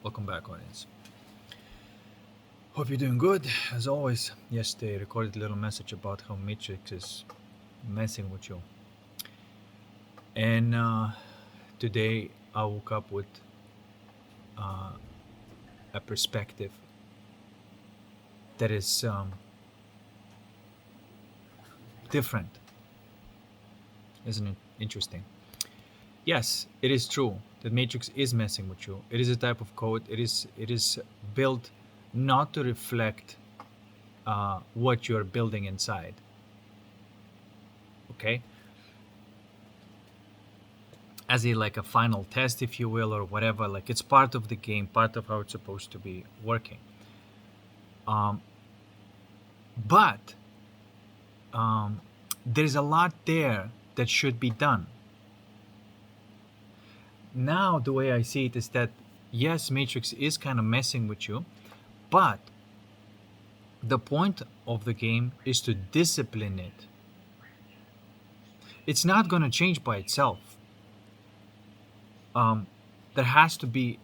Welcome back, audience. Hope you're doing good. As always, yesterday I recorded a little message about how Matrix is messing with you. And today I woke up with uh, a perspective that is different. Isn't it interesting? Yes, it is true that Matrix is messing with you. It is a type of code. It is built not to reflect what you're building inside. Okay, as a like a final test, if you will, or whatever. Like it's part of the game, part of how it's supposed to be working. Um, but there's a lot there that should be done. Now, the way I see it is that yes, Matrix is kind of messing with you, but the point of the game is to discipline it. It's not going to change by itself. There has to be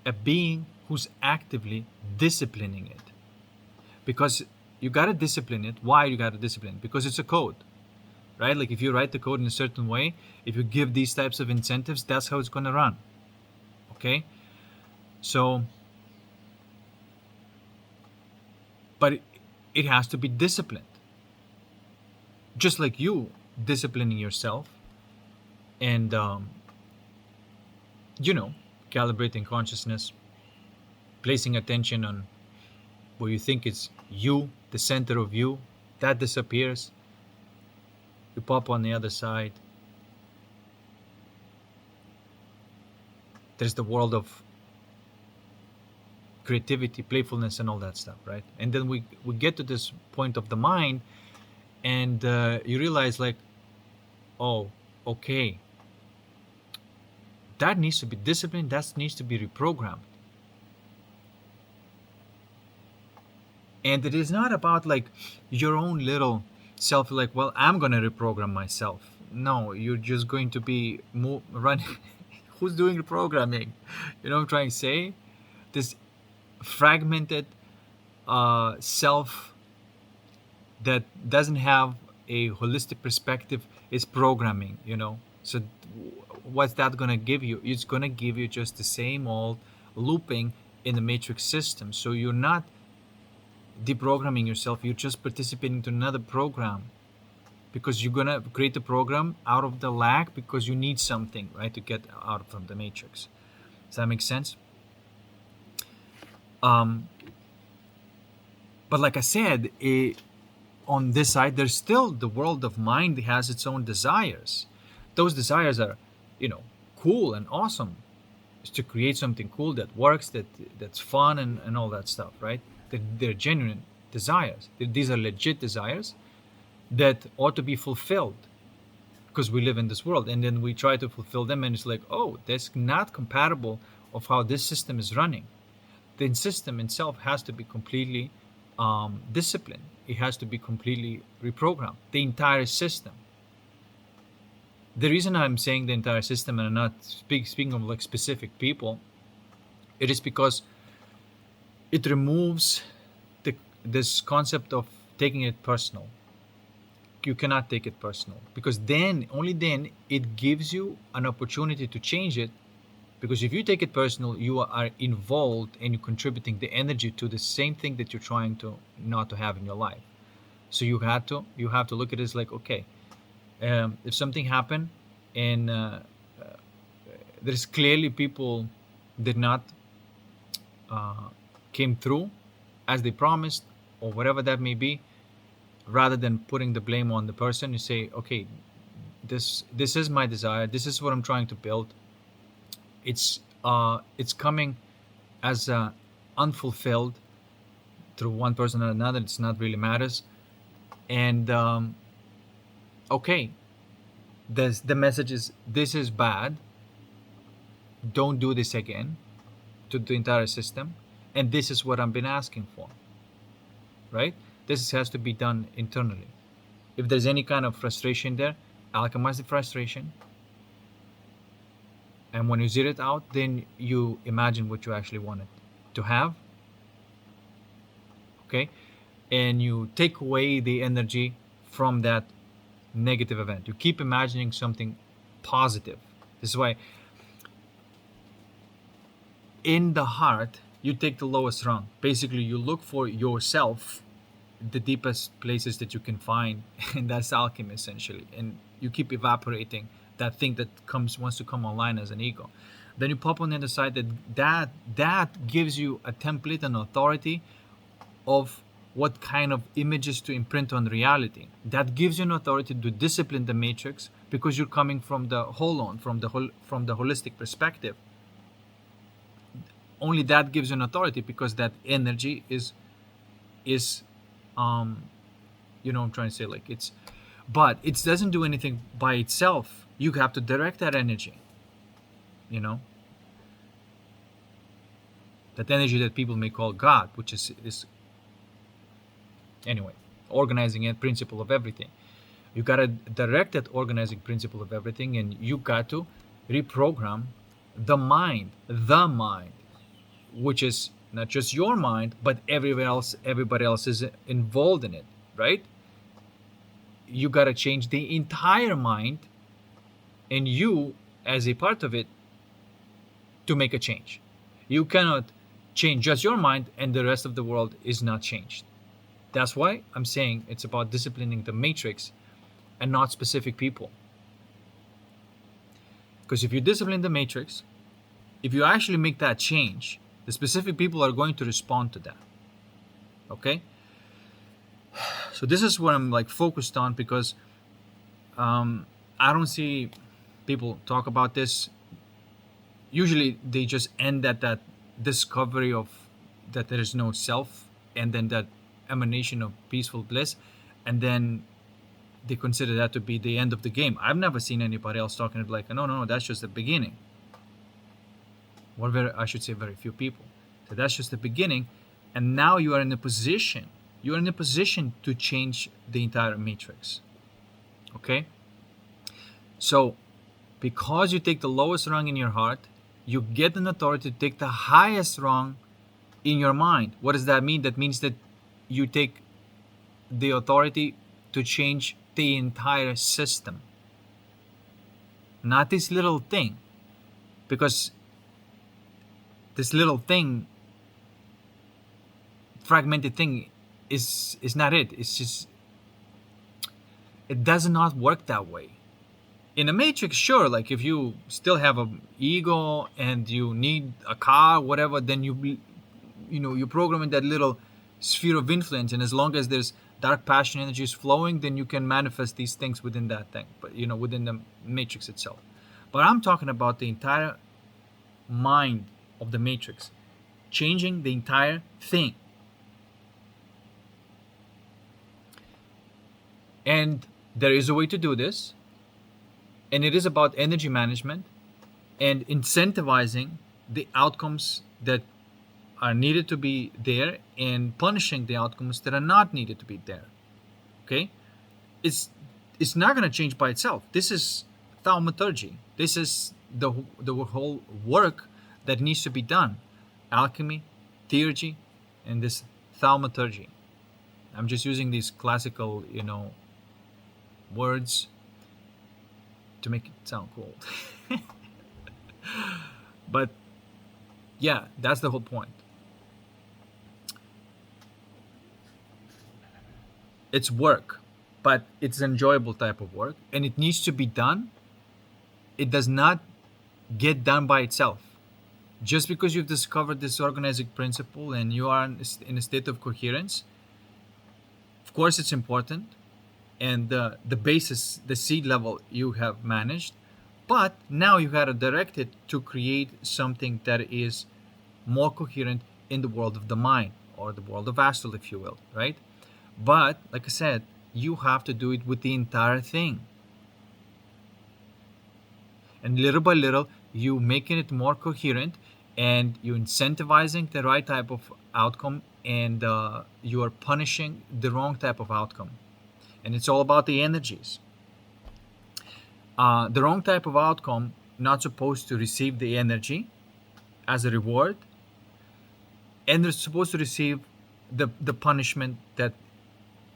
a being who's actively disciplining it, because you got to discipline it. Why you got to discipline it? Because it's a code, right? Like if you write the code in a certain way, if you give these types of incentives, that's how it's going to run. Okay, so but it has to be disciplined, just like you disciplining yourself and you know, calibrating consciousness, placing attention on what you think is you, the center of you. That disappears. You pop on the other side. There's the world of creativity, playfulness, and all that stuff, right? And then we get to this point of the mind, and you realize, like, oh, okay, that needs to be disciplined. That needs to be reprogrammed. And it is not about like your own little self, like, well, I'm going to reprogram myself. No, you're just going to be running. Who's doing reprogramming? You know what I'm trying to say? This fragmented self that doesn't have a holistic perspective is programming, you know? So what's that going to give you? It's going to give you just the same old looping in the matrix system. So you're not deprogramming yourself, you're just participating to another program, because you're gonna create a program out of the lack because you need something, right, to get out from the matrix. Does that make sense? um but like I said, on this side there's still the world of mind that has its own desires. Those desires are, you know, cool and awesome. Is to create something cool that works, that's fun, and all that stuff, right? They're genuine desires. These are legit desires that ought to be fulfilled because we live in this world, and then we try to fulfill them, and it's like, oh, that's not compatible of how this system is running. The system itself has to be completely disciplined. It has to be completely reprogrammed, the entire system. The reason I'm saying the entire system and I'm not speaking of like specific people, it is because it removes this concept of taking it personal. You cannot take it personal, because then, only then, it gives you an opportunity to change it. Because if you take it personal, you are involved and you're contributing the energy to the same thing that you're trying to not to have in your life. So you have to look at it as like, okay, if something happened and there's clearly people did not came through as they promised, or whatever that may be, rather than putting the blame on the person, you say, okay, this is my desire, this is what I'm trying to build. It's coming as unfulfilled through one person or another. It's not really matters. And okay, the message is, this is bad, don't do this again, to the entire system, and this is what I've been asking for, right? This has to be done internally. If there's any kind of frustration there, alchemize the frustration, And when you zero it out, then you imagine what you actually wanted to have. Okay, and you take away the energy from that negative event. You keep imagining something positive. This is why in the heart you take the lowest rung. Basically, you look for yourself, the deepest places that you can find, and that's alchemy essentially. And you keep evaporating that thing that wants to come online as an ego. Then you pop on the other side that gives you a template and authority of what kind of images to imprint on reality. That gives you an authority to discipline the matrix because you're coming from the holon, from the holistic perspective. Only that gives you an authority because that energy is you know what I'm trying to say, like it's, but it doesn't do anything by itself. You have to direct that energy, you know, that energy that people may call God, which is anyway, organizing it, principle of everything. You got to direct that organizing principle of everything, and you got to reprogram the mind, which is not just your mind, but everybody else is involved in it, right? You got to change the entire mind, and you as a part of it, to make a change. You cannot change just your mind and the rest of the world is not changed. That's why I'm saying it's about disciplining the matrix and not specific people. Because if you discipline the matrix, if you actually make that change, the specific people are going to respond to that. Okay? So this is what I'm like focused on, because I don't see people talk about this. Usually they just end at that discovery of that there is no self, and then that emanation of peaceful bliss, and then they consider that to be the end of the game. I've never seen anybody else talking like, no, that's just the beginning. I should say very few people. So that's just the beginning, and now you are in a position. You are in a position to change the entire matrix. Okay. So, because you take the lowest rung in your heart, you get an authority to take the highest rung in your mind. What does that mean? That means that you take the authority to change the entire system, not this little thing, because this little thing, fragmented thing, is not it. It's just, it does not work that way. In a matrix, sure, like if you still have an ego and you need a car, whatever, then you program in that little sphere of influence, and as long as there's dark passion energies flowing, then you can manifest these things within that thing, but within the matrix itself. But I'm talking about the entire mind of the matrix, changing the entire thing. And there is a way to do this, and it is about energy management and incentivizing the outcomes that are needed to be there, and punishing the outcomes that are not needed to be there. Okay? It's not going to change by itself. This is thaumaturgy. This is the whole work that needs to be done. Alchemy, theurgy, and this thaumaturgy. I'm just using these classical, words to make it sound cool. But yeah, that's the whole point. It's work, but it's an enjoyable type of work, and it needs to be done. It does not get done by itself. Just because you've discovered this organizing principle and you are in a state of coherence, of course it's important, and the basis, the seed level, you have managed, but now you got to direct it to create something that is more coherent in the world of the mind, or the world of astral, if you will, right? But like I said, you have to do it with the entire thing, and little by little you making it more coherent, and you incentivizing the right type of outcome, and you are punishing the wrong type of outcome. And it's all about the energies. The wrong type of outcome not supposed to receive the energy as a reward, and they're supposed to receive the punishment that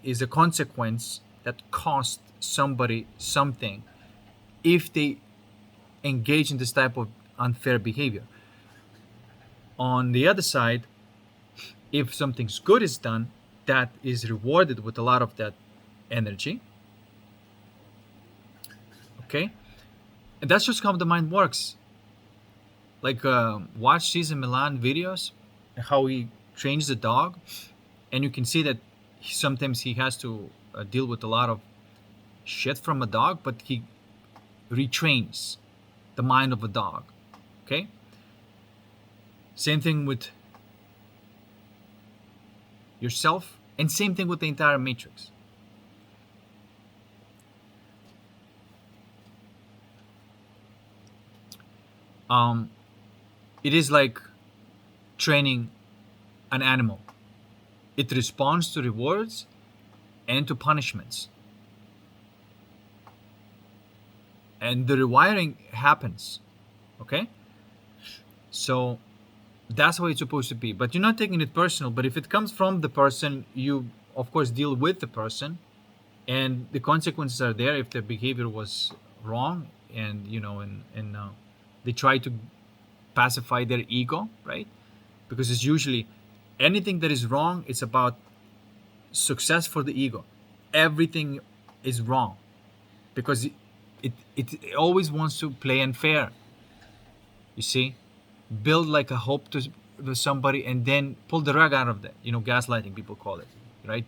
is a consequence that cost somebody something if they engage in this type of unfair behavior. On the other side, if something's good is done, that is rewarded with a lot of that energy. Okay, and that's just how the mind works. Like watch Cesar Milan videos, how he trains the dog, and you can see that sometimes he has to deal with a lot of shit from a dog, but he retrains the mind of a dog. Okay, same thing with yourself, and same thing with the entire matrix. It is like training an animal. It responds to rewards and to punishments, and the rewiring happens. Okay, so that's how it's supposed to be, but you're not taking it personal. But if it comes from the person, you of course deal with the person, and the consequences are there if the behavior was wrong, and they try to pacify their ego, right? Because it's usually anything that is wrong, it's about success for the ego. Everything is wrong because it always wants to play unfair. You see, build like a hope to somebody and then pull the rug out of that. Gaslighting, people call it, right?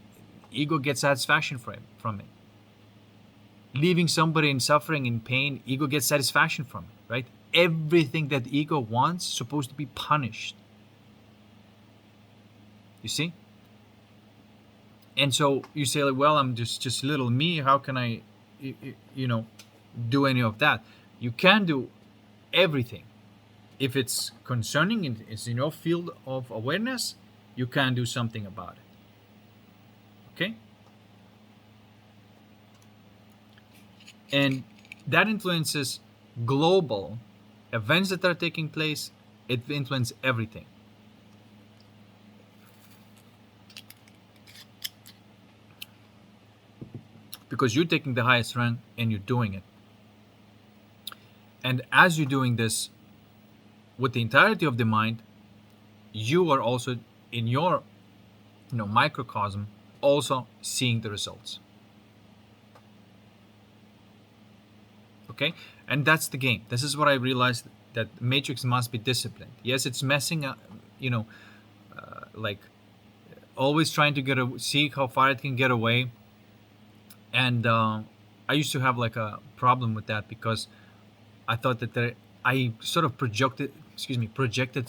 Ego gets satisfaction from it. Leaving somebody in suffering, in pain, ego gets satisfaction from it, right? Everything that ego wants is supposed to be punished. You see? And so you say, like, well, I'm just little me. How can I, do any of that? You can do everything. If it's concerning, it's in your field of awareness, you can do something about it. Okay? And that influences global events that are taking place. It influences everything. Because you're taking the highest rank and you're doing it. And as you're doing this with the entirety of the mind, you are also in your microcosm also seeing the results. Okay? And that's the game. This is what I realized, that Matrix must be disciplined. Yes, it's messing up, like always trying to see how far it can get away. And I used to have like a problem with that because I thought that I sort of projected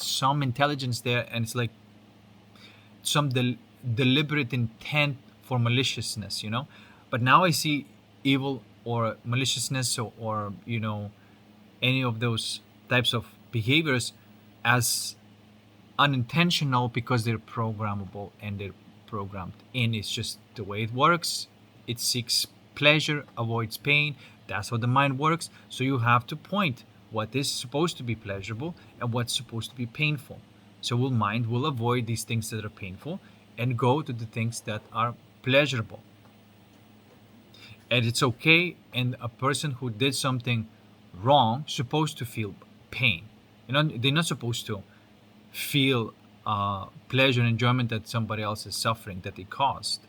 some intelligence there, and it's like some deliberate intent for maliciousness, But now I see evil or maliciousness or any of those types of behaviors as unintentional because they're programmable and they're programmed in. It's just the way it works. It seeks pleasure, avoids pain. That's how the mind works. So you have to point what is supposed to be pleasurable and what's supposed to be painful. So mind will avoid these things that are painful and go to the things that are pleasurable. And it's okay. And a person who did something wrong supposed to feel pain. They're not supposed to feel pleasure and enjoyment that somebody else is suffering that they caused.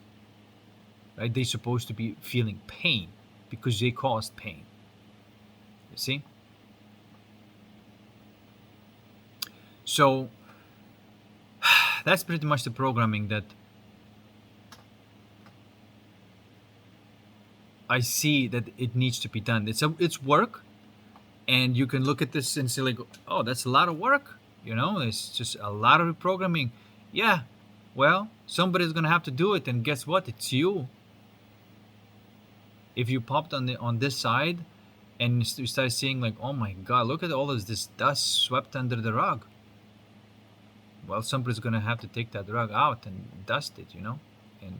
Right? They're supposed to be feeling pain because they caused pain. You see? So that's pretty much the programming that I see that it needs to be done. It's work, and you can look at this and say, like, oh, that's a lot of work. It's just a lot of reprogramming. Yeah, well, somebody's gonna have to do it, and guess what? It's you. If you popped on this side and you start seeing, like, oh my God, look at all of this dust swept under the rug. Well, somebody's gonna have to take that rug out and dust it, and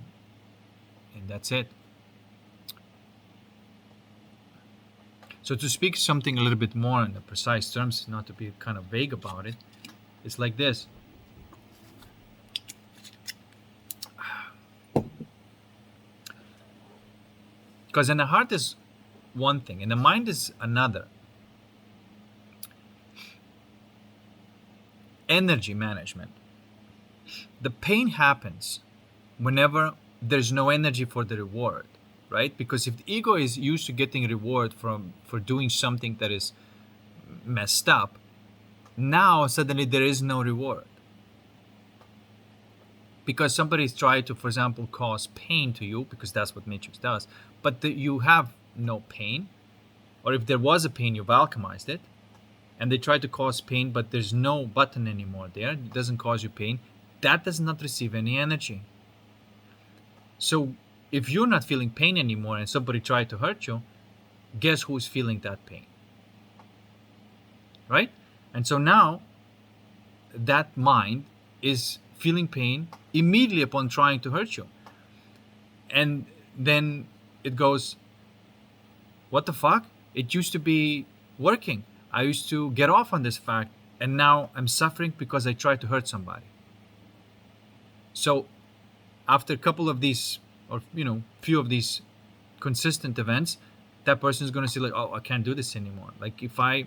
that's it. So to speak something a little bit more in the precise terms, not to be kind of vague about it, it's like this. Because in the heart is one thing, and the mind is another. Energy management. The pain happens whenever there's no energy for the reward, right? Because if the ego is used to getting reward for doing something that is messed up, now suddenly there is no reward. Because somebody's tried to, for example, cause pain to you, because that's what Matrix does, but you have no pain, or if there was a pain, you've alchemized it, and they try to cause pain, but there's no button anymore there, it doesn't cause you pain, that does not receive any energy. So if you're not feeling pain anymore and somebody tried to hurt you, guess who's feeling that pain? Right? And so now that mind is feeling pain immediately upon trying to hurt you. And then it goes, what the fuck? It used to be working. I used to get off on this fact, and now I'm suffering because I tried to hurt somebody. So after a couple of these, or few of these consistent events, that person is going to say like, oh, I can't do this anymore. Like if I,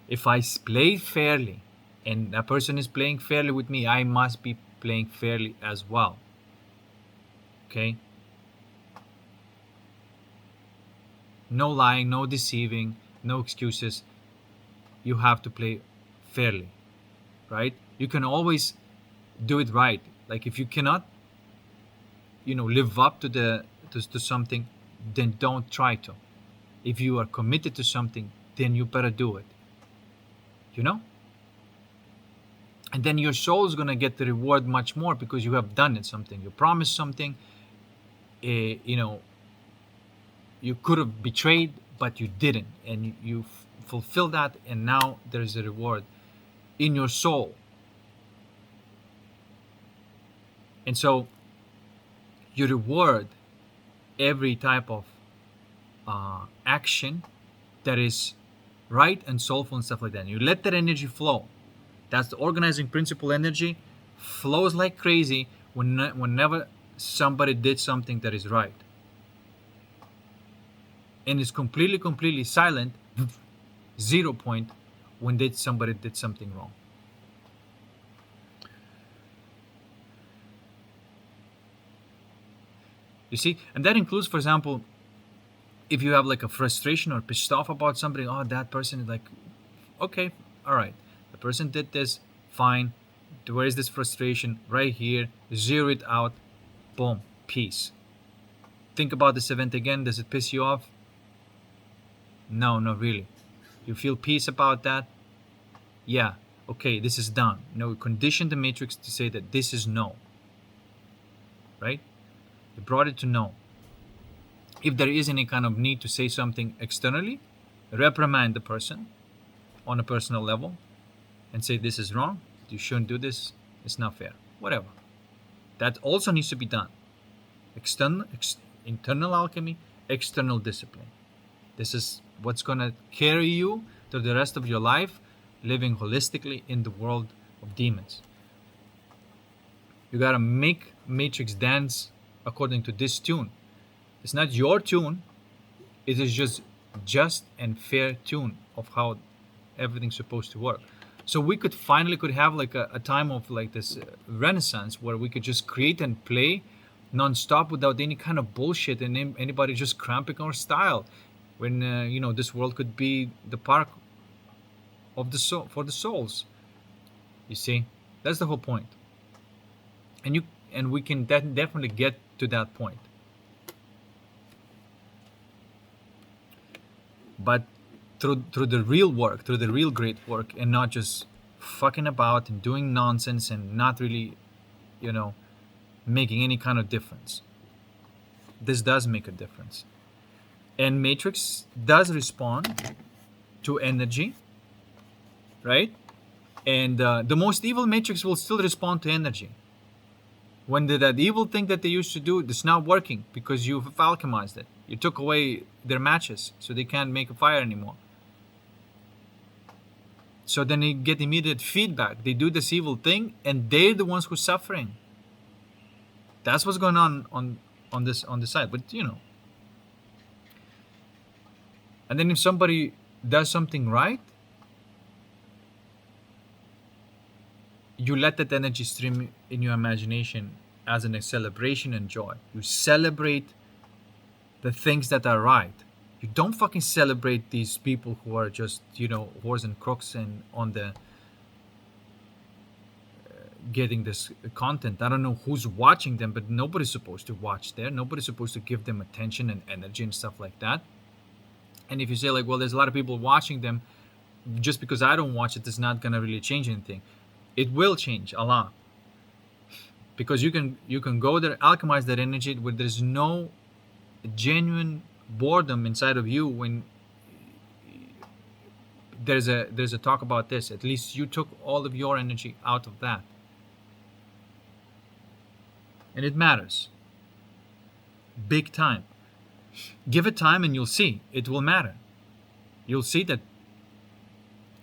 if I play fairly and a person is playing fairly with me, I must be playing fairly as well. Okay? No lying, no deceiving, no excuses. You have to play fairly, right? You can always do it right. Like if you cannot, live up to something, then don't try to. If you are committed to something, then you better do it. And then your soul is gonna get the reward much more because you have done it something. You promised something. You could have betrayed, but you didn't, and you fulfill that, and now there's a reward in your soul. And so you reward every type of action that is right and soulful and stuff like that. And you let that energy flow. That's the organizing principle energy. Flows like crazy whenever somebody did something that is right. And it's completely silent, 0 point, when somebody did something wrong. You see? And that includes, for example, if you have like a frustration or pissed off about somebody, oh, that person is like, okay, all right, the person did this, fine. Where is this frustration? Right here. Zero it out. Boom. Peace. Think about this event again. Does it piss you off? No, not really. You feel peace about that? Yeah. Okay, this is done. We condition the matrix to say that this is no. Right? You brought it to no. If there is any kind of need to say something externally, reprimand the person on a personal level and say this is wrong, you shouldn't do this, it's not fair, whatever. That also needs to be done. Internal alchemy, external discipline. This is what's going to carry you through the rest of your life, living holistically in the world of demons. You got to make Matrix dance according to this tune. It's not your tune. It is just and fair tune of how everything's supposed to work. So we could have like a time of like this renaissance where we could just create and play non-stop without any kind of bullshit and anybody just cramping our style. When this world could be the park of the soul for the souls. You see, that's the whole point. And we can definitely get to that point. But through the real work, through the real great work, and not just fucking about and doing nonsense and not really, making any kind of difference. This does make a difference. And Matrix does respond to energy, right? And the most evil Matrix will still respond to energy. When that evil thing that they used to do, it's not working because you've alchemized it. You took away their matches, so they can't make a fire anymore. So then they get immediate feedback. They do this evil thing, and they're the ones who are suffering. That's what's going on this side. But and then if somebody does something right, you let that energy stream in your imagination as a celebration and joy. You celebrate the things that are right. You don't fucking celebrate these people who are just, whores and crooks and on the getting this content. I don't know who's watching them, but nobody's supposed to watch there. Nobody's supposed to give them attention and energy and stuff like that. And if you say like, well, there's a lot of people watching them, just because I don't watch it is not gonna really change anything. It will change a lot, because you can go there, alchemize that energy where there's no genuine boredom inside of you. When there's a talk about this, at least you took all of your energy out of that, and it matters big time. Give it time and you'll see it will matter. You'll see that.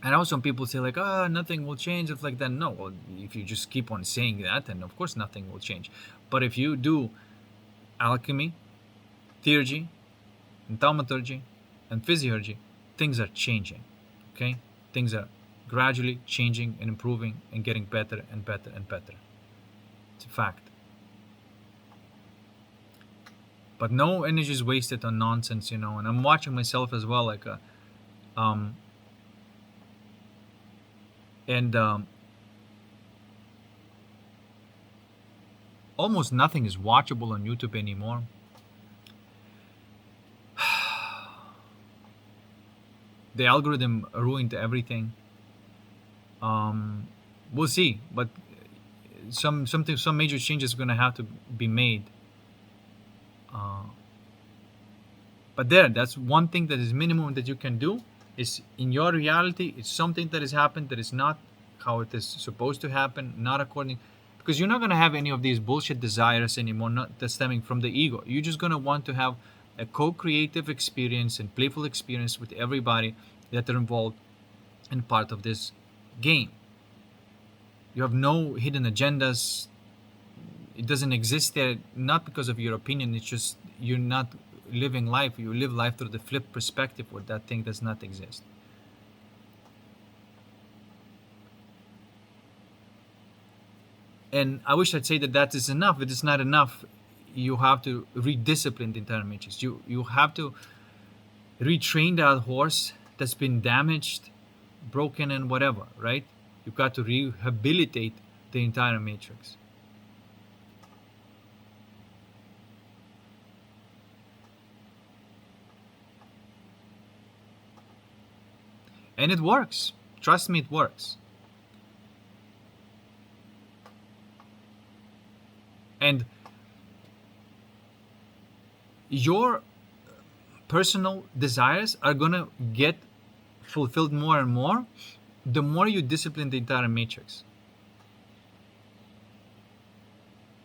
I know some people say like, nothing will change if like that. No, well, if you just keep on saying that, then of course nothing will change. But if you do alchemy, theurgy, and thaumaturgy, and physiurgy, things are changing. Okay? Things are gradually changing and improving and getting better and better and better. It's a fact. But no energy is wasted on nonsense, and I'm watching myself as well, like almost nothing is watchable on YouTube anymore. The algorithm ruined everything. We'll see, but some major changes are gonna have to be made. But that's one thing that is minimum that you can do, is in your reality, it's something that has happened that is not how it is supposed to happen, not according, because you're not going to have any of these bullshit desires anymore, not stemming from the ego. You're just going to want to have a co-creative experience and playful experience with everybody that are involved in part of this game. You have no hidden agendas. It doesn't exist there, not because of your opinion. It's just you're not living life. You live life through the flip perspective where that thing does not exist. And I wish I'd say that is enough. It is not enough. You have to rediscipline the entire matrix. You have to retrain that horse that's been damaged, broken, and whatever, right? You've got to rehabilitate the entire matrix. And it works. Trust me, it works. And your personal desires are going to get fulfilled more and more the more you discipline the entire matrix.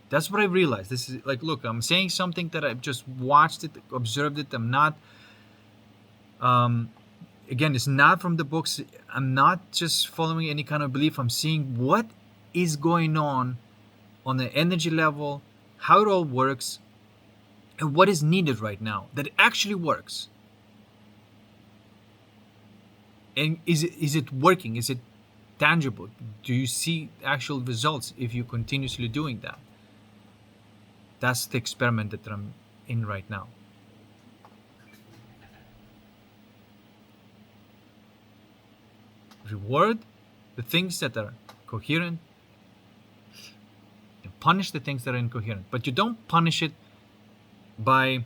That's what I realized. This is like, look, I'm saying something that I've just watched it, observed it. I'm not, again, it's not from the books. I'm not just following any kind of belief. I'm seeing what is going on the energy level, how it all works, and what is needed right now that it actually works. And is it working? Is it tangible? Do you see actual results if you're continuously doing that? That's the experiment that I'm in right now. Reward the things that are coherent and punish the things that are incoherent. But you don't punish it by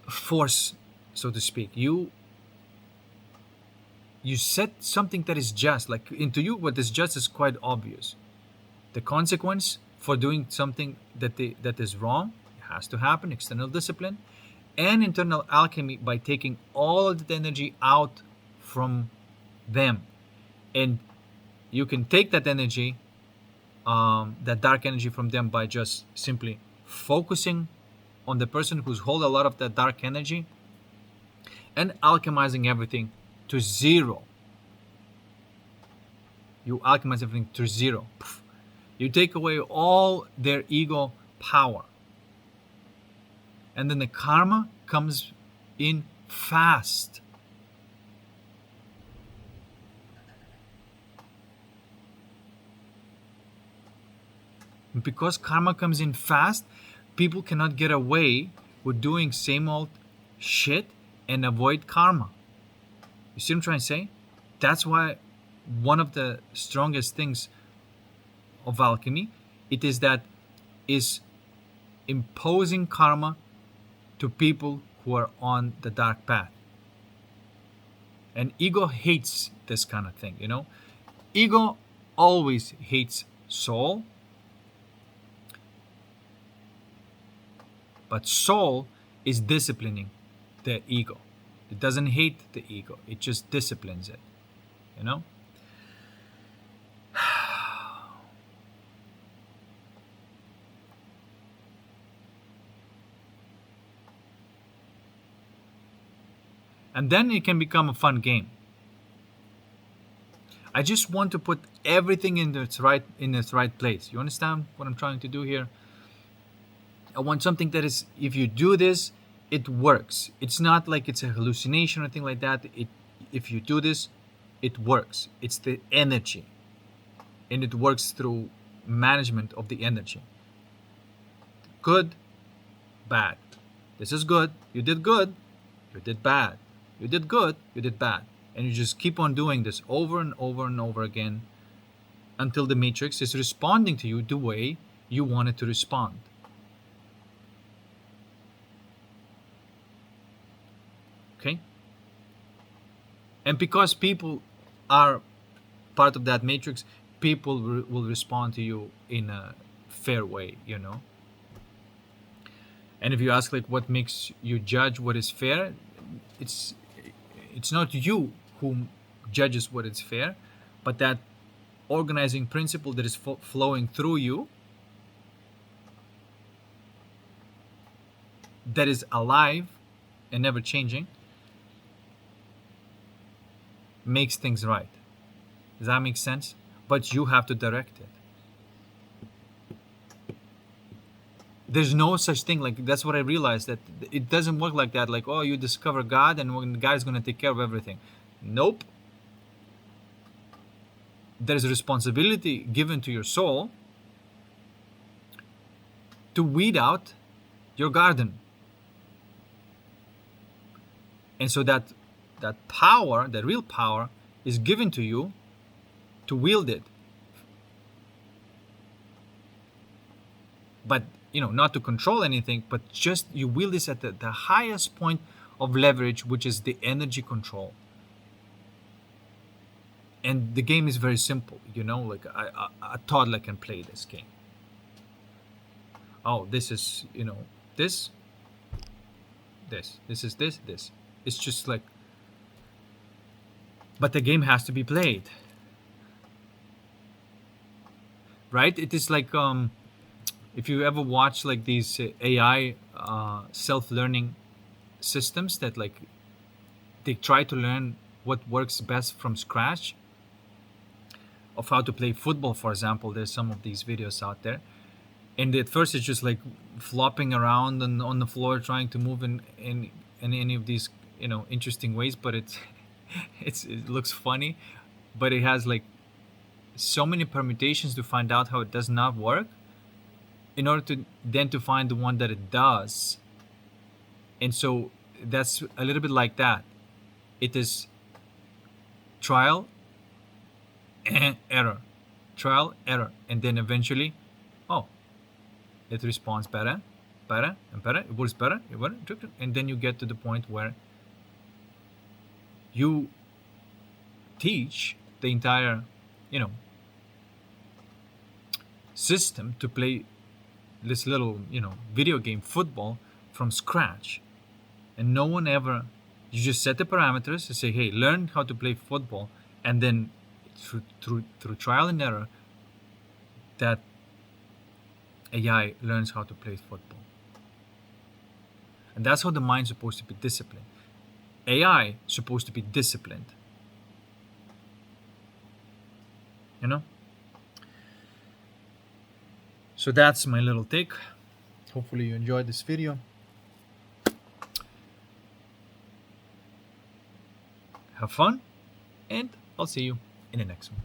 force, so to speak. You set something that is just. Like, into you, what is just is quite obvious. The consequence for doing something that is wrong has to happen, external discipline, and internal alchemy by taking all of the energy out from them. And you can take that energy, that dark energy from them, by just simply focusing on the person who's holding a lot of that dark energy and alchemizing everything to zero. You alchemize everything to zero. You take away all their ego power. And then the karma comes in fast. Because karma comes in fast, people cannot get away with doing same old shit and avoid karma. You see what I'm trying to say? That's why one of the strongest things of alchemy, it is that is imposing karma to people who are on the dark path. And ego hates this kind of thing, you know? Ego always hates soul, but soul is disciplining the ego. It doesn't hate the ego, it just disciplines it, you know? And then it can become a fun game. I just want to put everything in its right place. You understand what I'm trying to do here? I want something that is, if you do this, it works. It's not like it's a hallucination or anything like that. If you do this, it works. It's the energy. And it works through management of the energy. Good, bad. This is good. You did good. You did bad. You did good. You did bad. And you just keep on doing this over and over and over again until the matrix is responding to you the way you want it to respond. Okay? And because people are part of that matrix, people will respond to you in a fair way, you know? And if you ask, like, what makes you judge what is fair, it's not you who judges what is fair, but that organizing principle that is flowing through you, that is alive and never changing, makes things right. Does that make sense? But you have to direct it. There's no such thing, like, that's what I realized, that it doesn't work like that, like, oh, you discover God and God is going to take care of everything. Nope. There's a responsibility given to your soul to weed out your garden. And so that power, the real power, is given to you to wield it. But, not to control anything, but just you wield this at the highest point of leverage, which is the energy control. And the game is very simple, like a toddler can play this game. Oh, this is, this is this. It's just like, but the game has to be played. Right? It is like, if you ever watch like these AI self-learning systems that, like, they try to learn what works best from scratch, of how to play football, for example. There's some of these videos out there, and at first it's just like flopping around and on the floor trying to move in any of these interesting ways, but it looks funny, but it has like so many permutations to find out how it does not work, in order to then to find the one that it does. And so that's a little bit like that. It is trial and error, and then eventually, it responds better and better, it works better, and then you get to the point where you teach the entire system to play this little video game football from scratch. and no one ever. You just set the parameters and say, hey, learn how to play football, and then through trial and error, that AI learns how to play football. And that's how the mind's supposed to be disciplined. AI is supposed to be disciplined. You know? So that's my little take. Hopefully you enjoyed this video. Have fun, and I'll see you in the next one.